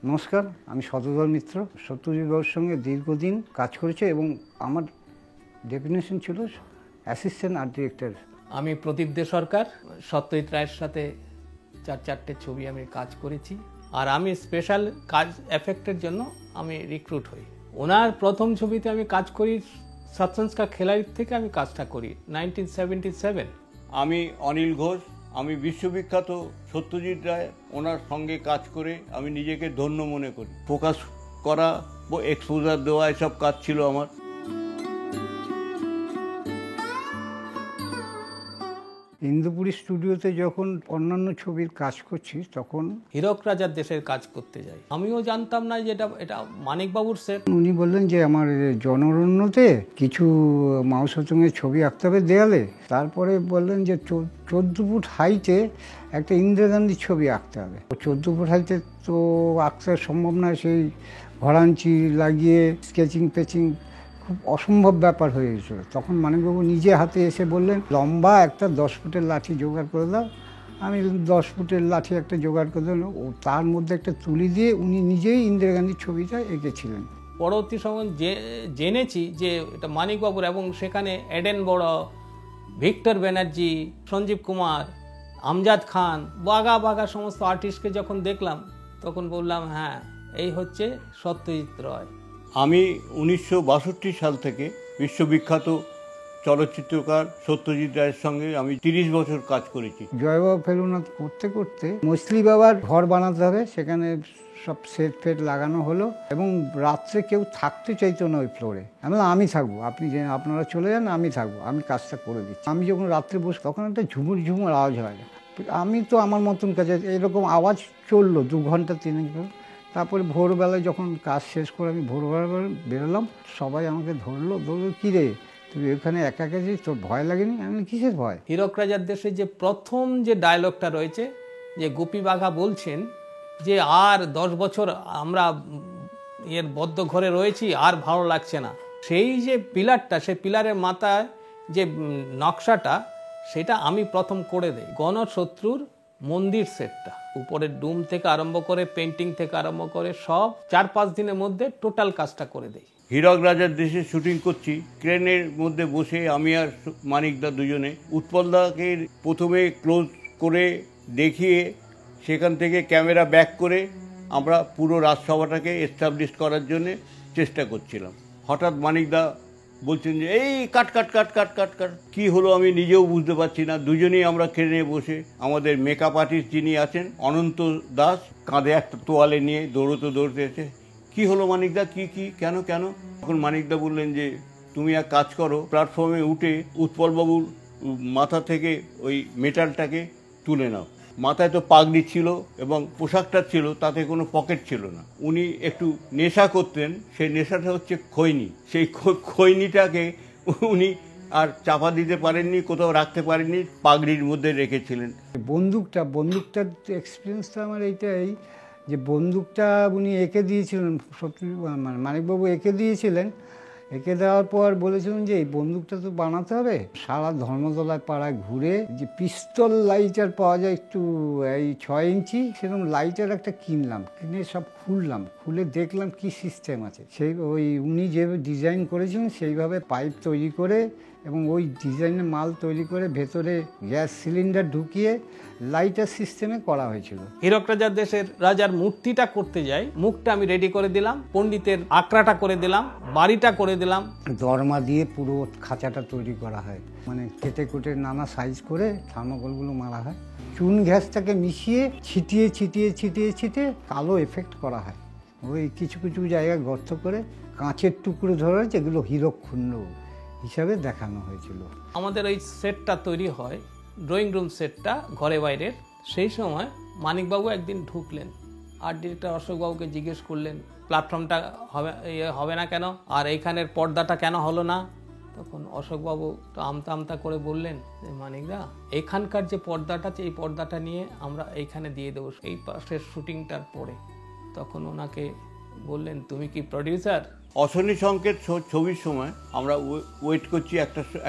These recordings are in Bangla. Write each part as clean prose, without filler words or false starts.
নমস্কার, আমি শতধর মিত্র। সত্যজিৎ বাবুর সঙ্গে দীর্ঘদিন কাজ করেছে এবং আমার ডেফিনেশন ছিল অ্যাসিস্ট্যান্ট আর্ট ডিরেক্টর। আমি প্রদীপ দে সরকার, সত্যজিৎ রায়ের সাথে চারটে ছবি আমি কাজ করেছি। আর আমি স্পেশাল কাজ এফেক্টের জন্য আমি রিক্রুট হই। ওনার প্রথম ছবিতে আমি কাজ করি সৎসংস্কার খেলাড়ির থেকে আমি কাজটা করি 1977। আমি অনিল ঘোষ, আমি বিশ্ববিখ্যাত সত্যজিৎ রায় ওনার সঙ্গে কাজ করে আমি নিজেকে ধন্য মনে করি। ফোকাস করা, এক্সপোজার দেওয়া, এসব কাজ ছিল আমার। ইন্দুপুরি স্টুডিওতে যখন অন্যান্য ছবির কাজ করছি তখন হীরক রাজার দেশের কাজ করতে যাই। আমিও জানতাম না যে এটা মানিকবাবুর সেট। উনি বললেন যে আমার জনরণ্যতে কিছু মাউসচঙের ছবি আঁকতে হবে দেয়ালে। তারপরে বললেন যে 14 ফুট হাইটে একটা ইন্দিরা গান্ধীর ছবি আঁকতে হবে। 14 ফুট হাইটে তো আঁকতে সম্ভব না, সেই ঘরাঞ্চি লাগিয়ে স্কেচিং পেচিং খুব অসম্ভব ব্যাপার হয়ে গেছিলো। তখন মানিকবাবু নিজে হাতে এসে বললেন, লম্বা একটা 10 ফুটের লাঠি জোগাড় করে দাও। আমি 10 ফুটের লাঠি একটা জোগাড় করে দিলাম। ও তার মধ্যে একটা তুলি দিয়ে উনি নিজেই ইন্দিরা গান্ধীর ছবিটা এঁকেছিলেন। পরবর্তী সময় জেনেছি যে এটা মানিকবাবুর, এবং সেখানে এডেন বড়, ভিক্টর ব্যানার্জি, সঞ্জীব কুমার, আমজাদ খান, বাঘা সমস্ত আর্টিস্টকে যখন দেখলাম তখন বললাম হ্যাঁ, এই হচ্ছে সত্যজিৎ রায়। আমি 1962 সাল থেকে বিশ্ববিখ্যাত চলচ্চিত্রকার সত্যজিৎ রায়ের সঙ্গে আমি 30 বছর কাজ করেছি। জয়বাবা ফেলুনাথ করতে করতে মছলি বাবার ঘর বানাতে হবে, সেখানে সব সেট ফেট লাগানো হলো এবং রাত্রে কেউ থাকতে চাইতো না ওই ফ্লোরে। আমি থাকবো, আপনি যে আপনারা চলে যান, আমি থাকবো, আমি কাজটা করে দিচ্ছি। আমি যখন রাত্রে বসে তখন একটা ঝুমুর আওয়াজ হয়। আমি তো আমার মতন কাজে এরকম আওয়াজ চললো 2 ঘন্টা 3 ঘন্টা। তারপরে ভোরবেলায় যখন কাজ শেষ করে আমি ভোরবেলা বেরোলাম, সবাই আমাকে ধরলো, কী রে তুই এখানে একা একা যাই, তোর ভয় লাগেনি? আমি কিসের ভয়? হীরক রাজার দেশে যে প্রথম যে ডায়লগটা রয়েছে, যে গোপী বাঘা বলছেন যে আর 10 বছর আমরা এর বদ্ধ ঘরে রয়েছি, আর ভালো লাগছে না। সেই যে পিলারটা, সেই পিলারের মাথায় যে নকশাটা, সেটা আমি প্রথম করে দেই। গণশত্রুর মন্দির সেটটা, উপরের ডুম থেকে আরম্ভ করে, পেন্টিং থেকে আরম্ভ করে সব 4-5 দিনের মধ্যে টোটাল কাজটা করে দেই। হীরক রাজার দেশে শুটিং করছি, ক্রেনের মধ্যে বসে আমি আর মানিকদা দুজনে। উৎপলদাকে প্রথমে ক্লোজ করে দেখিয়ে সেখান থেকে ক্যামেরা ব্যাক করে আমরা পুরো রাজসভাটাকে এস্টাবলিশ করার জন্য চেষ্টা করছিলাম। হঠাৎ মানিকদা বলছেন যে এই কাট কাট কাট কাট কাট কাট। কী হলো আমি নিজেও বুঝতে পারছি না। দুজনেই আমরা ক্রেনে বসে, আমাদের মেকআপ আর্টিস্ট যিনি আছেন অনন্ত দাস কাঁধে একটা তোয়ালে নিয়ে দৌড়তে এসে, কি হলো মানিকদা, কি কেন? তখন মানিকদা বললেন যে তুমি এক কাজ করো, প্ল্যাটফর্মে উঠে উৎপলবাবুর মাথা থেকে ওই মেটালটাকে তুলে নাও। মাথায় তো পাগড়ি ছিল এবং পোশাকটা ছিল, তাতে কোনো পকেট ছিল না। উনি একটু নেশা করতেন, সেই নেশাটা হচ্ছে খৈনি। সেই খৈনিটাকে উনি আর চাপা দিতে পারেননি, কোথাও রাখতে পারেননি, পাগড়ির মধ্যে রেখেছিলেন। বন্দুকটার এক্সপিরিয়েন্সটা আমার এইটাই যে বন্দুকটা উনি এঁকে দিয়েছিলেন, মানিকবাবু এঁকে দিয়েছিলেন। এঁকে দেওয়ার পর বলেছিলেন যে এই বন্দুকটা তো বানাতে হবে। সারা ধর্মতলায় পাড়ায় ঘুরে যে পিস্তল লাইটার পাওয়া যায় একটু এই 6 ইঞ্চি, সেরকম লাইটার একটা কিনলাম, কিনে সব খুলে দেখলাম কি সিস্টেম আছে। সেই উনি যে ডিজাইন করেছিলেন সেইভাবে পাইপ তৈরি করে এবং ওই ডিজাইনের মাল তৈরি করে ভেতরে গ্যাস সিলিন্ডার ঢুকিয়ে লাইটার সিস্টেমে করা হয়েছিল। হীরক রাজার দেশের রাজার মূর্তিটা করতে যাই, মুখটা আমি রেডি করে দিলাম, পণ্ডিতের আঁকড়াটা করে দিলাম, বাড়িটা করে দিলাম। দরমা দিয়ে পুরো খাঁচাটা তৈরি করা হয়, মানে কেটে কুটে নানা সাইজ করে থার্মোকলগুলো মারা হয়। চুন গ্যাসটাকে মিশিয়ে ছিটিয়ে কালো এফেক্ট করা হয়। ওই কিছু জায়গায় গর্ত করে কাঁচের টুকরো ধরে যেগুলো হীরকখণ্ড হিসাবে দেখানো হয়েছিল। আমাদের ওই সেটটা তৈরি হয়, ড্রয়িং রুম সেটটা ঘরে বাইরের। সেই সময় মানিকবাবু একদিন ঢুকলেন, আর্ট ডিরেক্টর অশোকবাবুকে জিজ্ঞেস করলেন প্ল্যাটফর্মটা হবে না কেন, আর এইখানের পর্দাটা কেন হলো না? তখন অশোকবাবু তো আমতা করে বললেন যে মানিকদা, এখানকার যে পর্দাটা আছে এই পর্দাটা নিয়ে আমরা এইখানে দিয়ে দেবো এই পাশের শুটিংটার পরে। তখন ওনাকে বললেন তুমি কি প্রডিউসার? অশনি সংকেত ছবির সময় আমরা ওয়েট করছি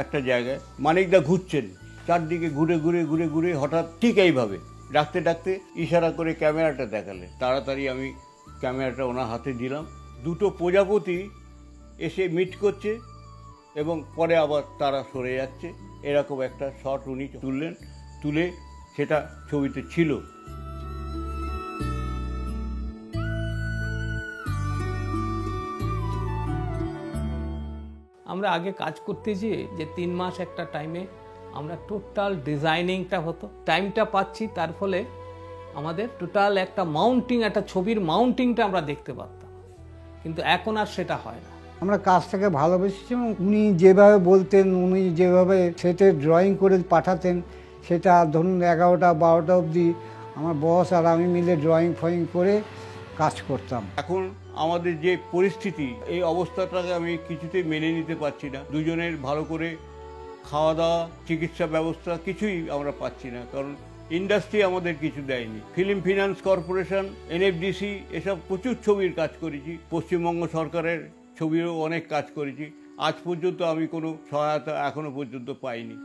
একটা জায়গায়, মানিকদা ঘুরছেন, চারদিকে ঘুরে হঠাৎ ঠিক এইভাবে ডাকতে ইশারা করে ক্যামেরাটা দেখালেন। তাড়াতাড়ি আমি ক্যামেরাটা ওনার হাতে দিলাম। দুটো প্রজাপতি এসে মিট করছে এবং পরে আবার তারা সরে যাচ্ছে, এরকম একটা শট উনি তুললেন, তুলে সেটা ছবিতে ছিল। আমরা আগে কাজ করতে যেয়ে যে 3 মাস একটা টাইমে আমরা টোটাল ডিজাইনিংটা হতো, টাইমটা পাচ্ছি, তার ফলে আমাদের টোটাল একটা মাউন্টিং, একটা ছবির মাউন্টিংটা আমরা দেখতে পারতাম, কিন্তু এখন আর সেটা হয় না। আমরা কাজটাকে ভালোবেসেছি এবং উনি যেভাবে বলতেন, উনি যেভাবে সেটে ড্রয়িং করে পাঠাতেন, সেটা ধরুন 11টা 12টা অবধি আমার বস আর আমি মিলে ড্রয়িং ফয়িং করে কাজ করতাম। এখন আমাদের যে পরিস্থিতি, এই অবস্থাটাকে আমি কিছুতেই মেনে নিতে পারছি না। দুজনের ভালো করে খাওয়া দাওয়া, চিকিৎসা ব্যবস্থা কিছুই আমরা পাচ্ছি না, কারণ ইন্ডাস্ট্রি আমাদের কিছু দেয়নি। ফিল্ম ফিনান্স কর্পোরেশন, এনএফডিসি, এসব প্রচুর ছবির কাজ করেছি, পশ্চিমবঙ্গ সরকারের ছবিরও অনেক কাজ করেছি। আজ পর্যন্ত আমি কোনো সহায়তা এখনো পর্যন্ত পাইনি।